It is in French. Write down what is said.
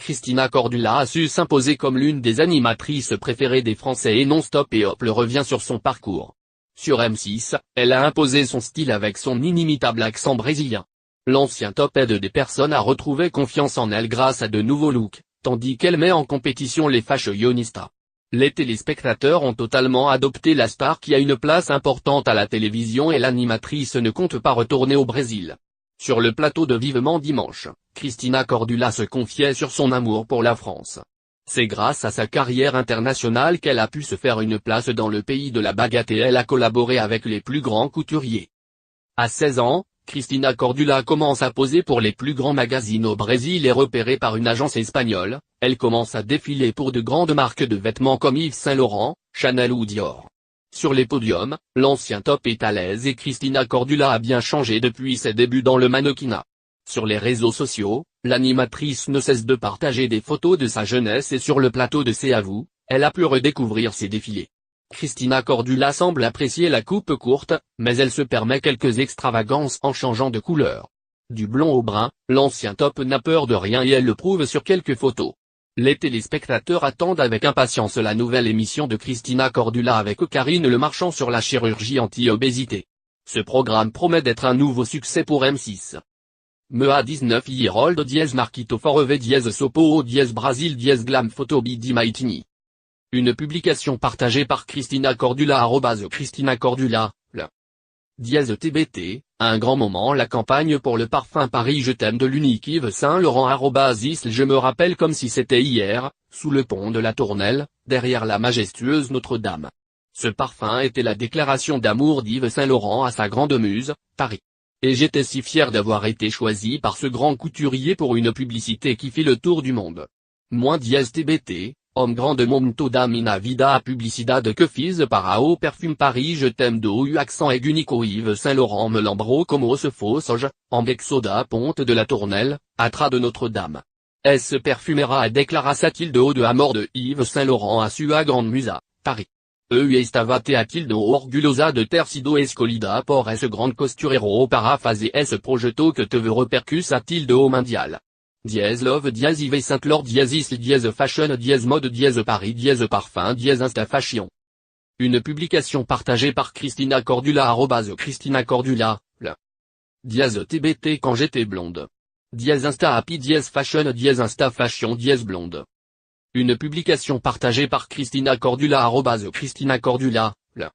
Christina Cordula a su s'imposer comme l'une des animatrices préférées des Français et Non-Stop et Hop le revient sur son parcours. Sur M6, elle a imposé son style avec son inimitable accent brésilien. L'ancien top aide des personnes à retrouver confiance en elle grâce à de nouveaux looks, tandis qu'elle met en compétition les fashionistas. Les téléspectateurs ont totalement adopté la star qui a une place importante à la télévision et l'animatrice ne compte pas retourner au Brésil. Sur le plateau de Vivement Dimanche, Christina Cordula se confiait sur son amour pour la France. C'est grâce à sa carrière internationale qu'elle a pu se faire une place dans le pays de la baguette et elle a collaboré avec les plus grands couturiers. À 16 ans, Christina Cordula commence à poser pour les plus grands magazines au Brésil et repérée par une agence espagnole, elle commence à défiler pour de grandes marques de vêtements comme Yves Saint Laurent, Chanel ou Dior. Sur les podiums, l'ancien top est à l'aise et Christina Cordula a bien changé depuis ses débuts dans le mannequinat. Sur les réseaux sociaux, l'animatrice ne cesse de partager des photos de sa jeunesse et sur le plateau de C'est à vous, elle a pu redécouvrir ses défilés. Christina Cordula semble apprécier la coupe courte, mais elle se permet quelques extravagances en changeant de couleur. Du blond au brun, l'ancien top n'a peur de rien et elle le prouve sur quelques photos. Les téléspectateurs attendent avec impatience la nouvelle émission de Christina Cordula avec Karine Le Marchand sur la chirurgie anti-obésité. Ce programme promet d'être un nouveau succès pour M6. MEA 19 Yerold dièse Marquito Foreve dièse Sopo dièse Brasil dièse Glam Photo Bidi Maitini. Une publication partagée par Christina Cordula @Christina Cordula, le dièse TBT, un grand moment la campagne pour le parfum Paris Je t'aime de l'unique Yves Saint Laurent @Isle je me rappelle comme si c'était hier, sous le pont de la Tournelle, derrière la majestueuse Notre-Dame. Ce parfum était la déclaration d'amour d'Yves Saint Laurent à sa grande muse, Paris. Et j'étais si fier d'avoir été choisi par ce grand couturier pour une publicité qui fit le tour du monde. -TBT, homme grande momento da mina vida a publicidade que fiz para o perfume Paris Je t'aime do accent aigu Nico Yves Saint Laurent me lembro como se fosse, ambexo da ponte de la Tournelle, atra de Notre-Dame. S perfumera a declara-t-il de haut de amor de Yves Saint Laurent à sua grande musa, Paris. Estava a-t-il orgullosa de tercido escolida por esse grande costurero para fazer esse projeto que te repercus a-t-il de haut mondial. Dièse love dièse Yves Saint Laurent dièse isle dièse fashion dièse mode dièse Paris dièse parfum dièse insta fashion. Une publication partagée par Christina Cordula @Christina Cordula, le dièse TBT quand j'étais blonde. Dièse insta happy dièse fashion dièse insta fashion dièse blonde. Une publication partagée par Christina Cordula @Christina Cordula,